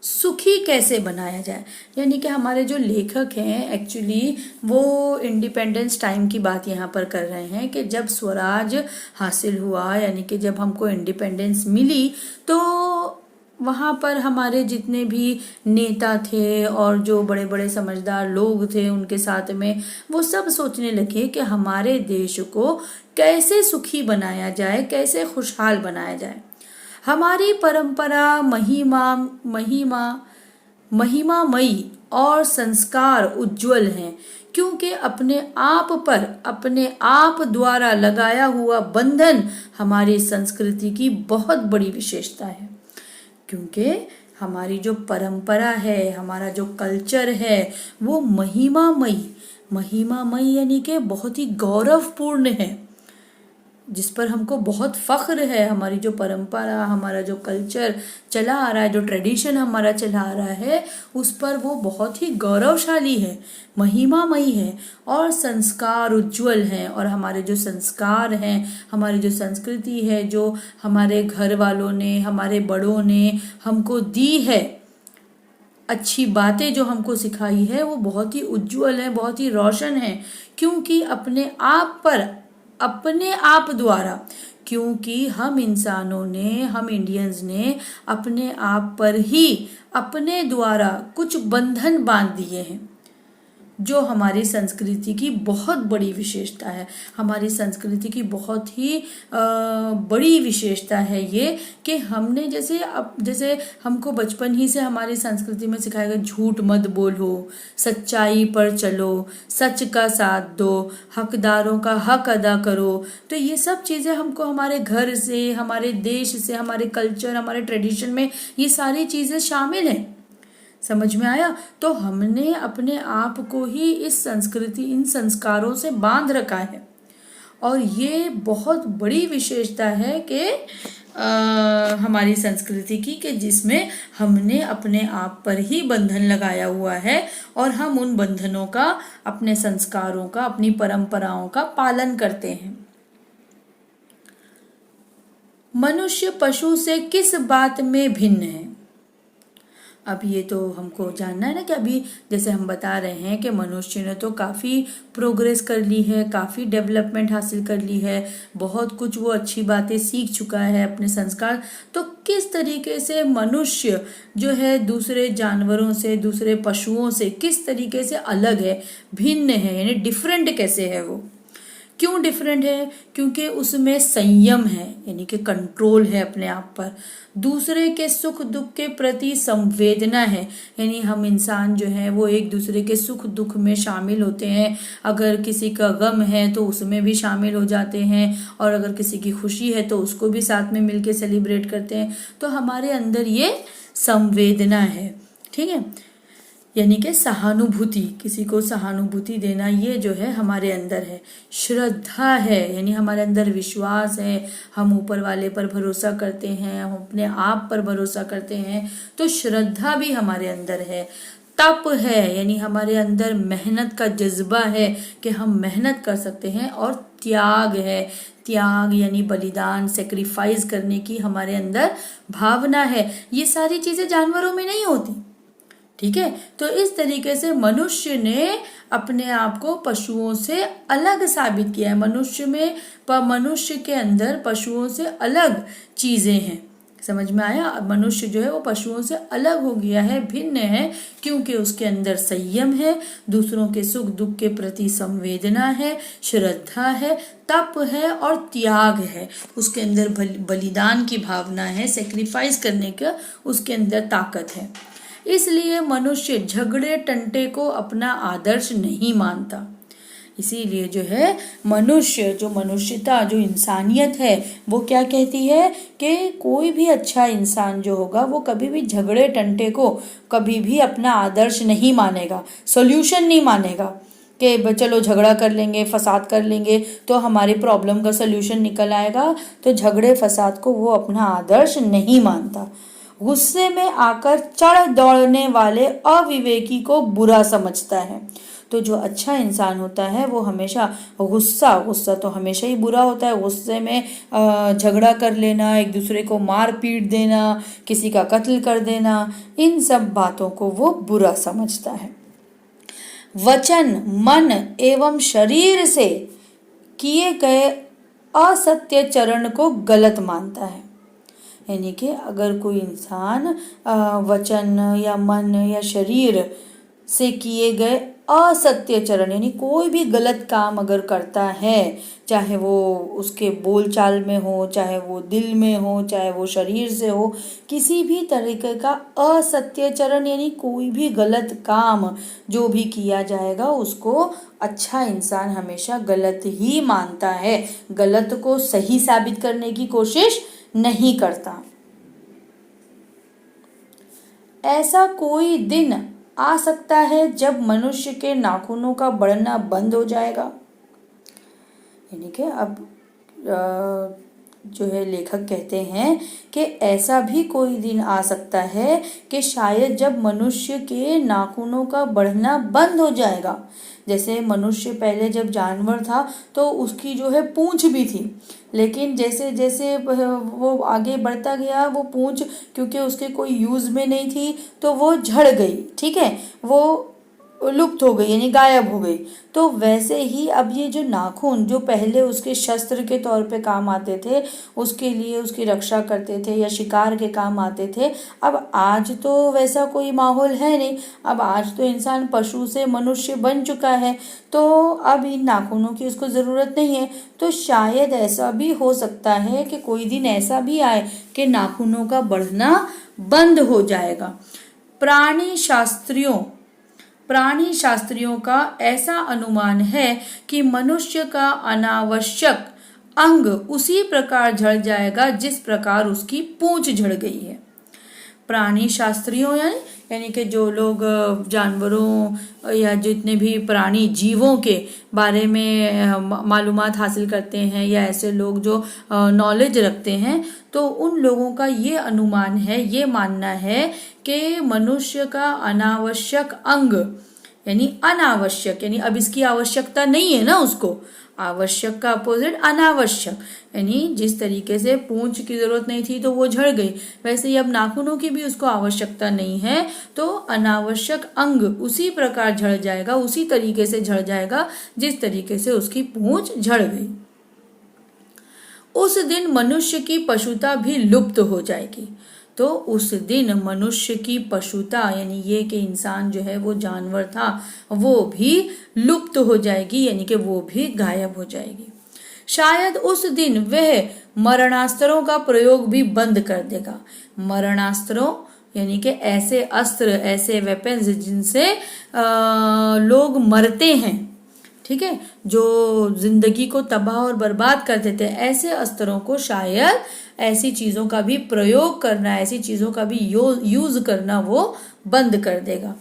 सुखी कैसे बनाया जाए। यानी कि हमारे जो लेखक हैं एक्चुअली वो इंडिपेंडेंस टाइम की बात यहाँ पर कर रहे हैं कि जब स्वराज हासिल हुआ, यानी कि जब हमको इंडिपेंडेंस मिली, तो वहाँ पर हमारे जितने भी नेता थे और जो बड़े बड़े समझदार लोग थे उनके साथ में, वो सब सोचने लगे कि हमारे देश को कैसे सुखी बनाया जाए, कैसे खुशहाल बनाया जाए। हमारी परंपरा, महिमा महिमामयी और संस्कार उज्जवल हैं, क्योंकि अपने आप द्वारा लगाया हुआ बंधन हमारी संस्कृति की बहुत बड़ी विशेषता है। क्योंकि हमारी जो परंपरा है, हमारा जो कल्चर है, वो महिमामयी यानी कि बहुत ही गौरवपूर्ण है, जिस पर हमको बहुत फख्र है। हमारी जो परंपरा, हमारा जो कल्चर चला आ रहा है, जो ट्रेडिशन हमारा चला आ रहा है, उस पर वो बहुत ही गौरवशाली है, महिमामयी है और संस्कार उज्जवल हैं। और हमारे जो संस्कार हैं, हमारी जो संस्कृति है, जो हमारे घर वालों ने, हमारे बड़ों ने हमको दी है, अच्छी बातें जो हमको सिखाई है, वो बहुत ही उज्जवल है, बहुत ही रोशन है। क्योंकि अपने आप द्वारा, क्योंकि हम इंसानों ने, हम इंडियंस ने अपने आप पर ही अपने द्वारा कुछ बंधन बांध दिए हैं, जो हमारी संस्कृति की बहुत बड़ी विशेषता है। हमारी संस्कृति की बहुत ही बड़ी विशेषता है ये कि हमने जैसे हमको बचपन ही से हमारी संस्कृति में सिखाया गया, झूठ मत बोलो, सच्चाई पर चलो, सच का साथ दो, हकदारों का हक अदा करो। तो ये सब चीज़ें हमको हमारे घर से, हमारे देश से, हमारे कल्चर, हमारे ट्रेडिशन में ये सारी चीज़ें शामिल हैं। समझ में आया? तो हमने अपने आप को ही इस संस्कृति, इन संस्कारों से बांध रखा है। और ये बहुत बड़ी विशेषता है कि हमारी संस्कृति की, कि जिसमें हमने अपने आप पर ही बंधन लगाया हुआ है और हम उन बंधनों का, अपने संस्कारों का, अपनी परंपराओं का पालन करते हैं। मनुष्य पशु से किस बात में भिन्न है? अब ये तो हमको जानना है ना, कि अभी जैसे हम बता रहे हैं कि मनुष्य ने तो काफ़ी प्रोग्रेस कर ली है, काफ़ी डेवलपमेंट हासिल कर ली है, बहुत कुछ वो अच्छी बातें सीख चुका है, अपने संस्कार। तो किस तरीके से मनुष्य जो है दूसरे जानवरों से, दूसरे पशुओं से किस तरीके से अलग है, भिन्न है, यानी डिफरेंट कैसे है वो? क्यों डिफरेंट है? क्योंकि उसमें संयम है, यानी कि कंट्रोल है अपने आप पर। दूसरे के सुख दुख के प्रति संवेदना है, यानी हम इंसान जो है वो एक दूसरे के सुख दुख में शामिल होते हैं। अगर किसी का गम है तो उसमें भी शामिल हो जाते हैं, और अगर किसी की खुशी है तो उसको भी साथ में मिलके सेलिब्रेट करते हैं। तो हमारे अंदर ये संवेदना है, ठीक है, यानी कि सहानुभूति, किसी को सहानुभूति देना, ये जो है हमारे अंदर है। श्रद्धा है, यानी हमारे अंदर विश्वास है, हम ऊपर वाले पर भरोसा करते हैं, हम अपने आप पर भरोसा करते हैं, तो श्रद्धा भी हमारे अंदर है। तप है, यानी हमारे अंदर मेहनत का जज्बा है कि हम मेहनत कर सकते हैं। और त्याग है, त्याग यानी बलिदान, सेक्रीफाइस करने की हमारे अंदर भावना है। ये सारी चीजें जानवरों में नहीं होती, ठीक है। तो इस तरीके से मनुष्य ने अपने आप को पशुओं से अलग साबित किया है। मनुष्य के अंदर पशुओं से अलग चीजें हैं। समझ में आया? मनुष्य जो है वो पशुओं से अलग हो गया है, भिन्न है, क्योंकि उसके अंदर संयम है, दूसरों के सुख दुख के प्रति संवेदना है, श्रद्धा है, तप है और त्याग है। उसके अंदर बलिदान की भावना है, सेक्रीफाइस करने का उसके अंदर ताकत है। इसलिए मनुष्य झगड़े टंटे को अपना आदर्श नहीं मानता। इसीलिए जो है मनुष्य, जो मनुष्यता, जो इंसानियत है, वो क्या कहती है कि कोई भी अच्छा इंसान जो होगा वो कभी भी झगड़े टंटे को कभी भी अपना आदर्श नहीं मानेगा, सॉल्यूशन नहीं मानेगा कि चलो झगड़ा कर लेंगे, फसाद कर लेंगे तो हमारी प्रॉब्लम का सॉल्यूशन निकल आएगा। तो झगड़े फसाद को वो अपना आदर्श नहीं मानता। गुस्से में आकर चढ़ दौड़ने वाले अविवेकी को बुरा समझता है। तो जो अच्छा इंसान होता है वो हमेशा गुस्सा तो हमेशा ही बुरा होता है। गुस्से में झगड़ा कर लेना, एक दूसरे को मार पीट देना, किसी का कत्ल कर देना, इन सब बातों को वो बुरा समझता है। वचन, मन एवं शरीर से किए गए असत्य चरण को गलत मानता है। यानी कि अगर कोई इंसान वचन या मन या शरीर से किए गए असत्य चरण यानी कोई भी गलत काम अगर करता है, चाहे वो उसके बोलचाल में हो, चाहे वो दिल में हो, चाहे वो शरीर से हो, किसी भी तरीके का असत्य चरण यानी कोई भी गलत काम जो भी किया जाएगा उसको अच्छा इंसान हमेशा गलत ही मानता है, गलत को सही साबित करने की कोशिश नहीं करता। ऐसा कोई दिन आ सकता है जब मनुष्य के नाखूनों का बढ़ना बंद हो जाएगा। यानी कि अब जो है लेखक कहते हैं कि ऐसा भी कोई दिन आ सकता है कि शायद जब मनुष्य के नाखूनों का बढ़ना बंद हो जाएगा। जैसे मनुष्य पहले जब जानवर था तो उसकी जो है पूंछ भी थी, लेकिन जैसे जैसे वो आगे बढ़ता गया वो पूंछ क्योंकि उसके कोई यूज़ में नहीं थी तो वो झड़ गई, ठीक है, वो लुप्त हो गई यानी गायब हो गई। तो वैसे ही अब ये जो नाखून जो पहले उसके शस्त्र के तौर पे काम आते थे, उसके लिए उसकी रक्षा करते थे या शिकार के काम आते थे, अब आज तो वैसा कोई माहौल है नहीं। अब आज तो इंसान पशु से मनुष्य बन चुका है, तो अब इन नाखूनों की उसको ज़रूरत नहीं है। तो शायद ऐसा भी हो सकता है कि कोई दिन ऐसा भी आए कि नाखूनों का बढ़ना बंद हो जाएगा। प्राणी शास्त्रियों का ऐसा अनुमान है कि मनुष्य का अनावश्यक अंग उसी प्रकार झड़ जाएगा जिस प्रकार उसकी पूंछ झड़ गई है। प्राणी शास्त्रियों यानी कि जो लोग जानवरों या जितने भी प्राणी जीवों के बारे में मालूमात हासिल करते हैं या ऐसे लोग जो नॉलेज रखते हैं, तो उन लोगों का ये अनुमान है, ये मानना है कि मनुष्य का अनावश्यक अंग यानी अनावश्यक यानी अब इसकी आवश्यकता नहीं है ना उसको, आवश्यक का अपोजिट अनावश्यक, यानी जिस तरीके से पूंछ की जरूरत नहीं थी तो वो झड़ गई, वैसे ही अब नाखूनों की भी उसको आवश्यकता नहीं है तो अनावश्यक अंग उसी प्रकार झड़ जाएगा, उसी तरीके से झड़ जाएगा जिस तरीके से उसकी पूंछ झड़ गई। उस दिन मनुष्य की पशुता भी लुप्त हो जाएगी। तो उस दिन मनुष्य की पशुता यानी ये कि इंसान जो है वो जानवर था वो भी लुप्त हो जाएगी, यानी कि वो भी गायब हो जाएगी। शायद उस दिन वह मरणास्त्रों का प्रयोग भी बंद कर देगा। मरणास्त्रों यानी कि ऐसे अस्त्र, ऐसे वेपन्स जिनसे लोग मरते हैं, ठीक है, जो जिंदगी को तबाह और बर्बाद कर देते हैं, ऐसे अस्त्रों को शायद ऐसी चीजों का भी प्रयोग करना, ऐसी चीजों का भी यूज करना वो बंद कर देगा।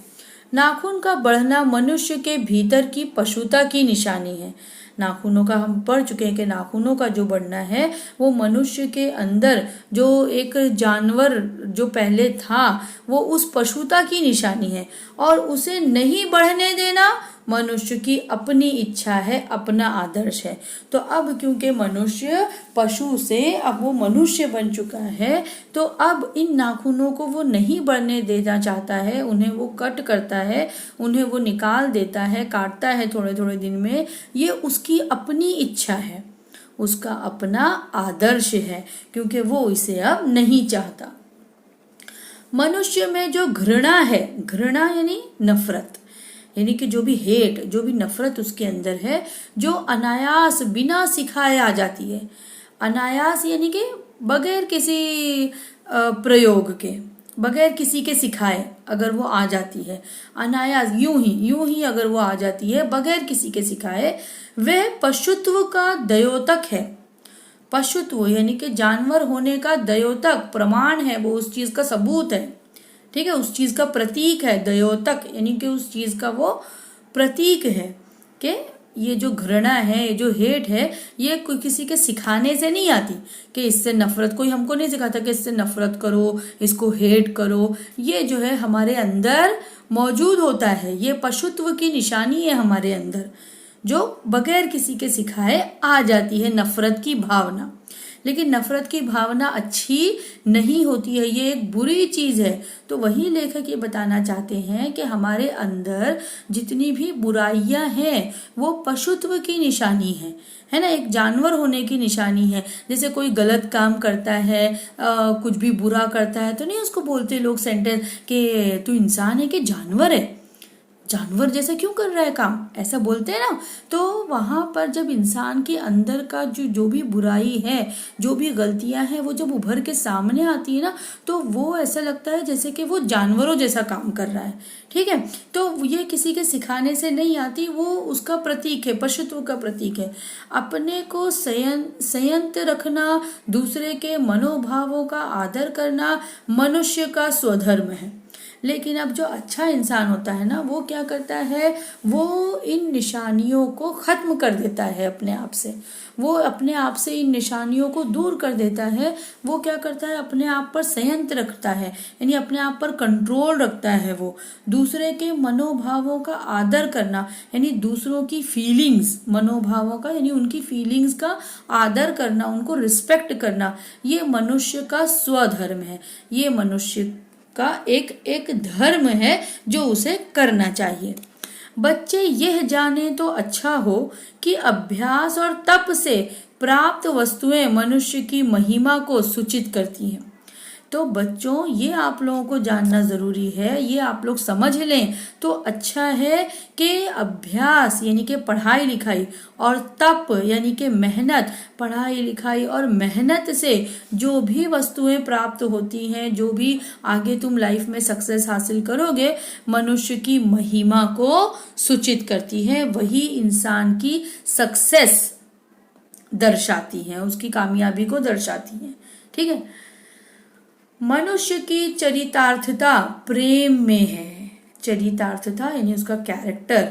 नाखून का बढ़ना मनुष्य के भीतर की पशुता की निशानी है। नाखूनों का हम पढ़ चुके हैं कि नाखूनों का जो बढ़ना है वो मनुष्य के अंदर जो एक जानवर जो पहले था वो उस पशुता की निशानी है, और उसे नहीं बढ़ने देना मनुष्य की अपनी इच्छा है, अपना आदर्श है। तो अब क्योंकि मनुष्य पशु से अब वो मनुष्य बन चुका है, तो अब इन नाखूनों को वो नहीं बढ़ने देना चाहता है, उन्हें वो कट करता है, उन्हें वो निकाल देता है, काटता है थोड़े थोड़े दिन में। ये उसकी अपनी इच्छा है, उसका अपना आदर्श है, क्योंकि वो इसे अब नहीं चाहता। मनुष्य में जो घृणा है, घृणा यानी नफरत, यानी कि जो भी हेट, जो भी नफरत उसके अंदर है, जो अनायास बिना सिखाए आ जाती है। अनायास यानी कि बगैर किसी प्रयोग के, बगैर किसी के सिखाए अगर वो आ जाती है, अनायास यूं ही अगर वो आ जाती है बगैर किसी के सिखाए, वह पशुत्व का द्योतक है। पशुत्व यानी कि जानवर होने का द्योतक प्रमाण है, वो उस चीज का सबूत है, ठीक है, उस चीज का प्रतीक है। द्योतक यानी कि उस चीज का वो प्रतीक है कि ये जो घृणा है, ये जो हेट है, ये कोई किसी के सिखाने से नहीं आती कि इससे नफरत, कोई हमको नहीं सिखाता कि इससे नफरत करो, इसको हेट करो। ये जो है हमारे अंदर मौजूद होता है, ये पशुत्व की निशानी है हमारे अंदर, जो बगैर किसी के सिखाए आ जाती है, नफरत की भावना। लेकिन नफरत की भावना अच्छी नहीं होती है, ये एक बुरी चीज है। तो वही लेखक ये बताना चाहते हैं कि हमारे अंदर जितनी भी बुराइयां हैं वो पशुत्व की निशानी है ना, एक जानवर होने की निशानी है। जैसे कोई गलत काम करता है, कुछ भी बुरा करता है, तो नहीं उसको बोलते लोग सेंटेंस कि तू इंसान है कि जानवर है, जानवर जैसा क्यों कर रहा है काम, ऐसा बोलते हैं ना। तो वहां पर जब इंसान के अंदर का जो भी बुराई है, जो भी गलतियां हैं, वो जब उभर के सामने आती है ना, तो वो ऐसा लगता है जैसे कि वो जानवरों जैसा काम कर रहा है। ठीक है, तो ये किसी के सिखाने से नहीं आती, वो उसका प्रतीक है, पशुत्व का प्रतीक है। अपने को संयंत्र रखना, दूसरे के मनोभावों का आदर करना मनुष्य का स्वधर्म है। लेकिन अब जो अच्छा इंसान होता है ना, वो क्या करता है, वो इन निशानियों को खत्म कर देता है अपने आप से। वो अपने आप से इन निशानियों को दूर कर देता है। वो क्या करता है, अपने आप पर संयंत्र रखता है, यानी अपने आप पर कंट्रोल रखता है। वो दूसरे के मनोभावों का आदर करना, यानी दूसरों की फीलिंग्स, मनोभावों का यानी उनकी फीलिंग्स का आदर करना, उनको रिस्पेक्ट करना, ये मनुष्य का स्वधर्म है। ये मनुष्य का एक धर्म है जो उसे करना चाहिए। बच्चे यह जाने तो अच्छा हो कि अभ्यास और तप से प्राप्त वस्तुएं मनुष्य की महिमा को सूचित करती हैं। तो बच्चों, ये आप लोगों को जानना जरूरी है, ये आप लोग समझ लें तो अच्छा है कि अभ्यास यानी कि पढ़ाई लिखाई और तप यानी कि मेहनत, पढ़ाई लिखाई और मेहनत से जो भी वस्तुएं प्राप्त होती हैं, जो भी आगे तुम लाइफ में सक्सेस हासिल करोगे, मनुष्य की महिमा को सूचित करती है। वही इंसान की सक्सेस दर्शाती है, उसकी कामयाबी को दर्शाती है। ठीक है, मनुष्य की चरितार्थता प्रेम में है। चरितार्थता यानी उसका कैरेक्टर,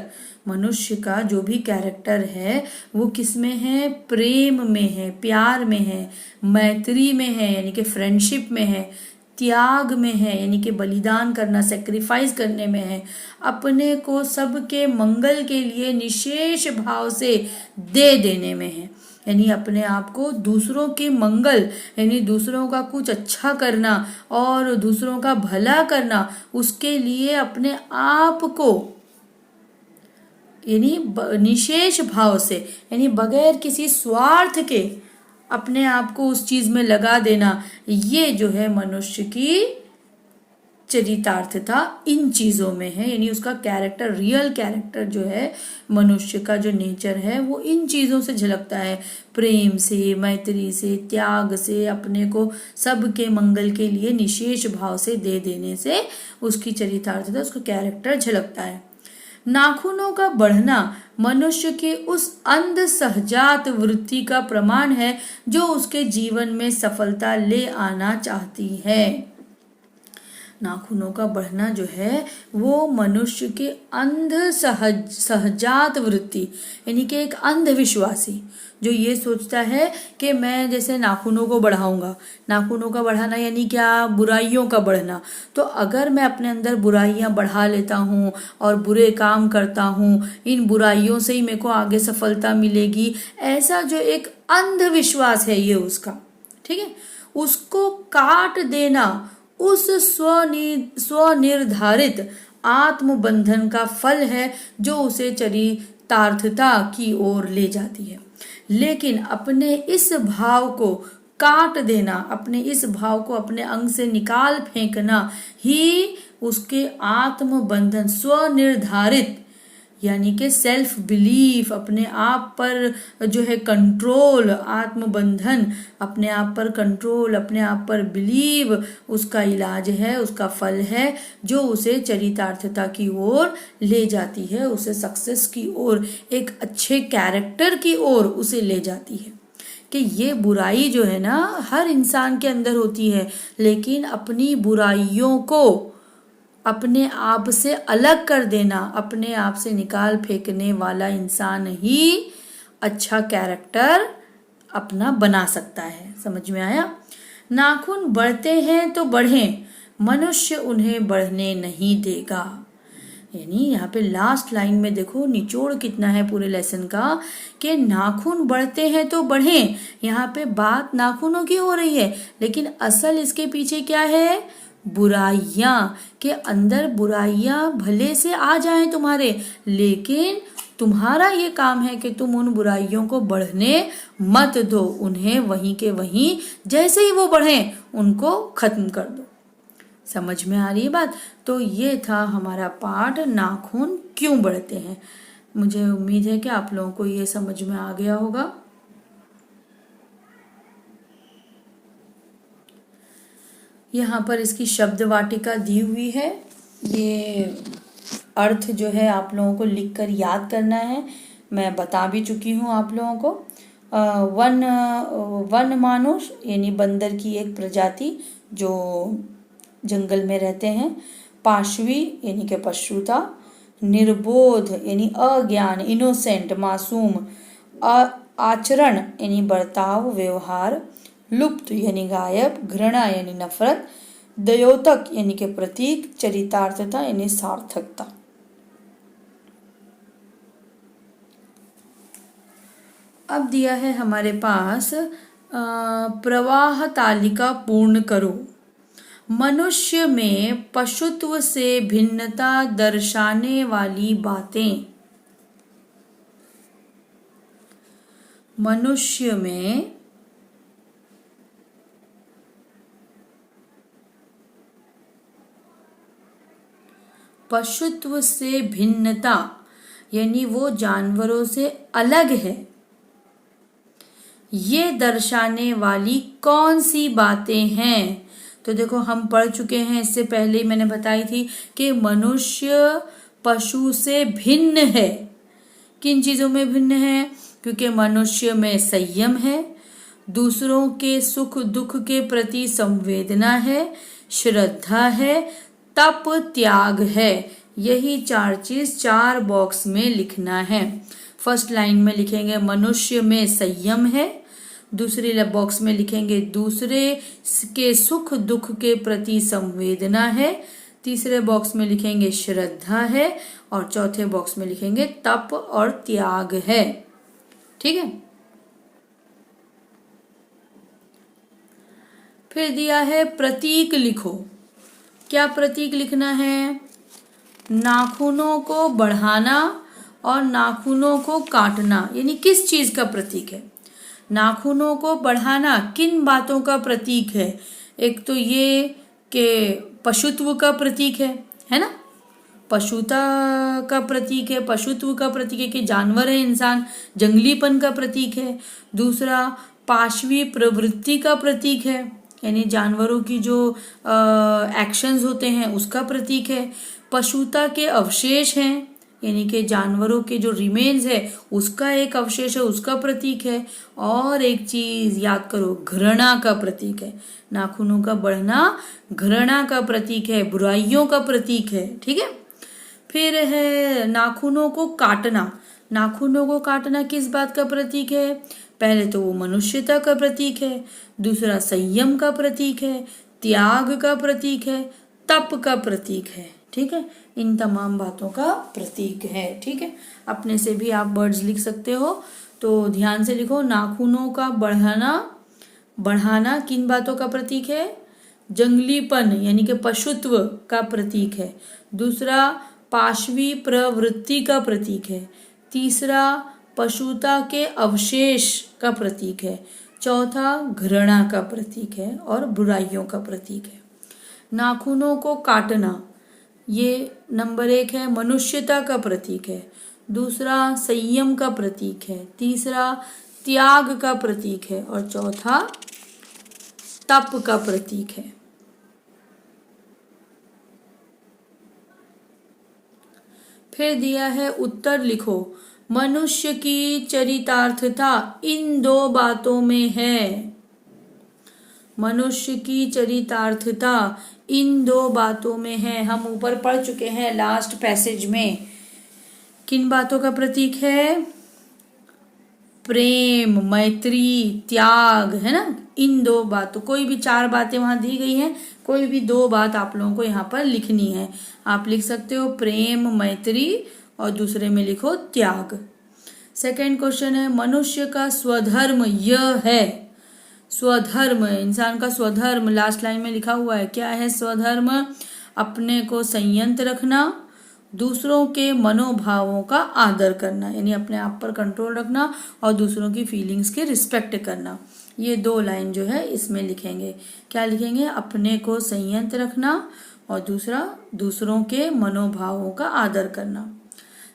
मनुष्य का जो भी कैरेक्टर है वो किस में है, प्रेम में है, प्यार में है, मैत्री में है यानी कि फ्रेंडशिप में है, त्याग में है यानी कि बलिदान करना, सेक्रीफाइस करने में है, अपने को सबके मंगल के लिए निशेष भाव से दे देने में है, यानी अपने आप को दूसरों के मंगल यानी दूसरों का कुछ अच्छा करना और दूसरों का भला करना, उसके लिए अपने आप को यानी निशेष भाव से यानी बगैर किसी स्वार्थ के अपने आप को उस चीज में लगा देना, ये जो है मनुष्य की चरितार्थता इन चीजों में है। यानी उसका कैरेक्टर, रियल कैरेक्टर जो है मनुष्य का, जो नेचर है, वो इन चीजों से झलकता है, प्रेम से, मैत्री से, त्याग से, अपने को सबके मंगल के लिए निशेष भाव से दे देने से उसकी चरितार्थता, उसका कैरेक्टर झलकता है। नाखूनों का बढ़ना मनुष्य के उस अंध सहजात वृत्ति का प्रमाण है जो उसके जीवन में सफलता ले आना चाहती है। नाखूनों का बढ़ना जो है वो मनुष्य के अंध सहजात वृत्ति यानी कि एक अंधविश्वासी जो ये सोचता है कि मैं जैसे नाखूनों को बढ़ाऊंगा, नाखूनों का बढ़ाना यानी क्या, बुराइयों का बढ़ना। तो अगर मैं अपने अंदर बुराइयां बढ़ा लेता हूँ और बुरे काम करता हूँ, इन बुराइयों से ही मेरे को आगे सफलता मिलेगी, ऐसा जो एक अंधविश्वास है ये उसका, ठीक है, उसको काट देना उस स्वनिर्धारित आत्मबंधन का फल है जो उसे चरितार्थता की ओर ले जाती है। लेकिन अपने इस भाव को काट देना, अपने इस भाव को अपने अंग से निकाल फेंकना ही उसके आत्मबंधन, स्वनिर्धारित यानी कि सेल्फ बिलीफ, अपने आप पर जो है कंट्रोल, आत्मबंधन, अपने आप पर कंट्रोल, अपने आप पर बिलीव, उसका इलाज है, उसका फल है जो उसे चरितार्थता की ओर ले जाती है, उसे सक्सेस की ओर, एक अच्छे कैरेक्टर की ओर उसे ले जाती है। कि ये बुराई जो है ना हर इंसान के अंदर होती है, लेकिन अपनी बुराइयों को अपने आप से अलग कर देना, अपने आप से निकाल फेंकने वाला इंसान ही अच्छा कैरेक्टर अपना बना सकता है। समझ में आया? नाखून बढ़ते हैं तो बढ़ें, मनुष्य उन्हें बढ़ने नहीं देगा। यानी यहाँ पे लास्ट लाइन में देखो निचोड़ कितना है पूरे लेसन का, कि नाखून बढ़ते हैं तो बढ़ें। यहाँ पे बात नाखूनों की हो रही है, लेकिन असल इसके पीछे क्या है, बुराइयां, के अंदर बुराइयां भले से आ जाएं तुम्हारे, लेकिन तुम्हारा ये काम है कि तुम उन बुराइयों को बढ़ने मत दो, उन्हें वहीं के वहीं जैसे ही वो बढ़ें उनको खत्म कर दो। समझ में आ रही है बात? तो ये था हमारा पाठ, नाखून क्यों बढ़ते हैं। मुझे उम्मीद है कि आप लोगों को ये समझ में आ गया होगा। यहाँ पर इसकी शब्द वाटिका दी हुई है। ये अर्थ जो है आप लोगों को लिखकर याद करना है। मैं बता भी चुकी हूँ आप लोगों को। वन मानुष यानी बंदर की एक प्रजाति जो जंगल में रहते हैं। पाशवी यानी कि पशुता। निर्बोध यानी अज्ञान, इनोसेंट, मासूम। आचरण यानी बर्ताव, व्यवहार। लुप्त यानी गायब। घृणा यानी नफरत। द्योतक यानी कि प्रतीक। चरितार्थता यानी सार्थकता। अब दिया है हमारे पास प्रवाह तालिका पूर्ण करो। मनुष्य में पशुत्व से भिन्नता दर्शाने वाली बातें। मनुष्य में पशुत्व से भिन्नता यानी वो जानवरों से अलग है, ये दर्शाने वाली कौन सी बातें हैं। तो देखो हम पढ़ चुके हैं, इससे पहले मैंने बताई थी कि मनुष्य पशु से भिन्न है। किन चीजों में भिन्न है? क्योंकि मनुष्य में संयम है, दूसरों के सुख दुख के प्रति संवेदना है, श्रद्धा है, तप, त्याग है। यही 4 चीज 4 बॉक्स में लिखना है। फर्स्ट लाइन में लिखेंगे मनुष्य में संयम है, दूसरी बॉक्स में लिखेंगे दूसरे के सुख दुख के प्रति संवेदना है, तीसरे बॉक्स में लिखेंगे श्रद्धा है, और चौथे बॉक्स में लिखेंगे तप और त्याग है। ठीक है। फिर दिया है प्रतीक लिखो। क्या प्रतीक लिखना है? नाखूनों को बढ़ाना और नाखूनों को काटना यानी किस चीज का प्रतीक है? नाखूनों को बढ़ाना किन बातों का प्रतीक है? एक तो ये कि पशुत्व का प्रतीक है ना? पशुता का प्रतीक है, पशुत्व का प्रतीक है कि जानवर है इंसान, जंगलीपन का प्रतीक है। दूसरा पाशवी प्रवृत्ति का प्रतीक है, यानी जानवरों की जो एक्शंस होते हैं उसका प्रतीक है। पशुता के अवशेष हैं, यानी कि जानवरों के जो रिमेन्स है उसका एक अवशेष है, उसका प्रतीक है। और एक चीज याद करो, घृणा का प्रतीक है। नाखूनों का बढ़ना घृणा का प्रतीक है, बुराइयों का प्रतीक है। ठीक है। फिर है नाखूनों को काटना। नाखूनों को काटना किस बात का प्रतीक है? पहले तो वो मनुष्यता का प्रतीक है, दूसरा संयम का प्रतीक है, त्याग का प्रतीक है, तप का प्रतीक है। ठीक है। इन तमाम बातों का प्रतीक है। ठीक है। अपने से भी आप वर्ड्स लिख सकते हो, तो ध्यान से लिखो। नाखूनों का बढ़ाना किन बातों का प्रतीक है? जंगलीपन यानी कि पशुत्व का प्रतीक है। दूसरा पाशवी प्रवृत्ति का प्रतीक है। तीसरा पशुता के अवशेष का प्रतीक है। चौथा घृणा का प्रतीक है और बुराइयों का प्रतीक है। नाखूनों को काटना ये नंबर 1 है, मनुष्यता का प्रतीक है। दूसरा संयम का प्रतीक है। तीसरा त्याग का प्रतीक है और चौथा तप का प्रतीक है। फिर दिया है उत्तर लिखो। मनुष्य की चरितार्थता इन 2 बातों में है। मनुष्य की चरितार्थता इन 2 बातों में है। हम ऊपर पढ़ चुके हैं लास्ट पैसेज में। किन बातों का प्रतीक है? प्रेम, मैत्री, त्याग, है ना? इन 2 बातों, कोई भी 4 बातें वहां दी गई हैं, कोई भी 2 बात आप लोगों को यहाँ पर लिखनी है। आप लिख सकते हो प्रेम, मैत्री, और दूसरे में लिखो त्याग। सेकंड क्वेश्चन है मनुष्य का स्वधर्म यह है। स्वधर्म, इंसान का स्वधर्म लास्ट लाइन में लिखा हुआ है। क्या है स्वधर्म? अपने को संयत रखना, दूसरों के मनोभावों का आदर करना, यानी अपने आप पर कंट्रोल रखना और दूसरों की फीलिंग्स के रिस्पेक्ट करना। ये 2 लाइन जो है इसमें लिखेंगे। क्या लिखेंगे? अपने को संयत रखना और दूसरा दूसरों के मनोभावों का आदर करना।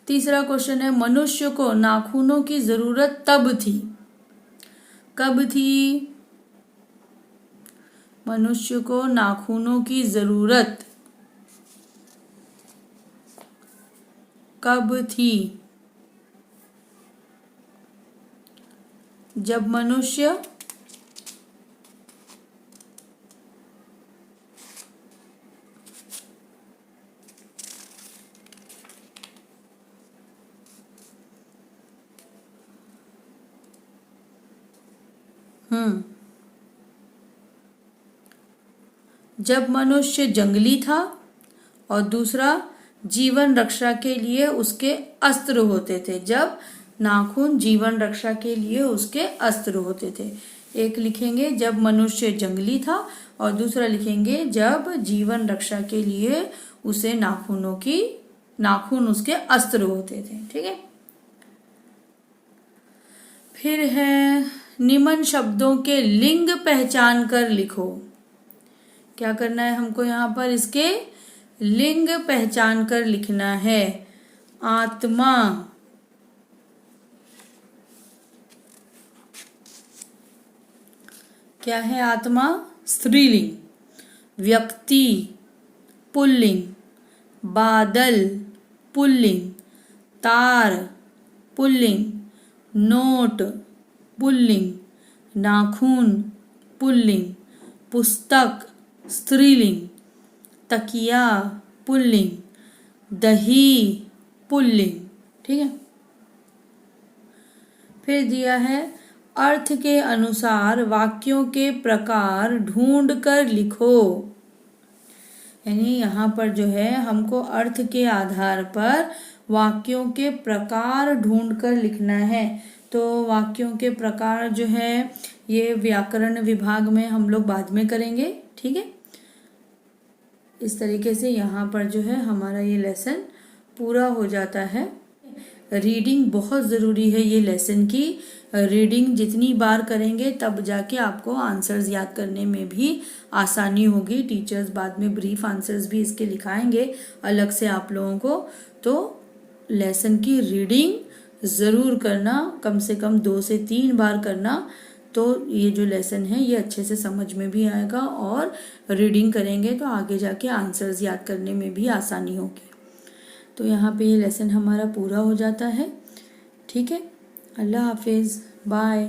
तीसरा क्वेश्चन है, मनुष्य को नाखूनों की जरूरत तब थी। कब थी? मनुष्य को नाखूनों की जरूरत कब थी? जब मनुष्य जब मनुष्य जंगली था और दूसरा जीवन रक्षा के लिए उसके अस्त्र होते थे। जब नाखून जीवन रक्षा के लिए उसके अस्त्र होते थे। एक लिखेंगे जब मनुष्य जंगली था और दूसरा लिखेंगे जब जीवन रक्षा के लिए उसे नाखून उसके अस्त्र होते थे। ठीक है। फिर है, निम्न शब्दों के लिंग पहचान कर लिखो। क्या करना है हमको? यहाँ पर इसके लिंग पहचान कर लिखना है। आत्मा, क्या है? आत्मा स्त्रीलिंग। व्यक्ति पुल्लिंग। बादल पुल्लिंग। तार पुल्लिंग। Note pulling. नाखून पुल्लिंग। पुस्तक स्त्रीलिंग। तकिया पुल्लिंग। दही पुल्लिंग। ठीक है। फिर दिया है, अर्थ के अनुसार वाक्यों के प्रकार ढूंढ कर लिखो। यानी यहाँ पर जो है हमको अर्थ के आधार पर वाक्यों के प्रकार ढूंढ कर लिखना है। तो वाक्यों के प्रकार जो है ये व्याकरण विभाग में हम लोग बाद में करेंगे। ठीक है। इस तरीके से यहाँ पर जो है हमारा ये लेसन पूरा हो जाता है। रीडिंग बहुत ज़रूरी है ये लेसन की। रीडिंग जितनी बार करेंगे तब जाके आपको आंसर्स याद करने में भी आसानी होगी। टीचर्स बाद में ब्रीफ आंसर्स भी इसके लिखाएंगे अलग से आप लोगों को। तो लेसन की रीडिंग ज़रूर करना, कम से कम 2 से 3 बार करना। तो ये जो लेसन है ये अच्छे से समझ में भी आएगा और रीडिंग करेंगे तो आगे जाके आंसर्स याद करने में भी आसानी होगी। तो यहाँ पे ये लेसन हमारा पूरा हो जाता है। ठीक है। अल्लाह हाफिज़। बाय।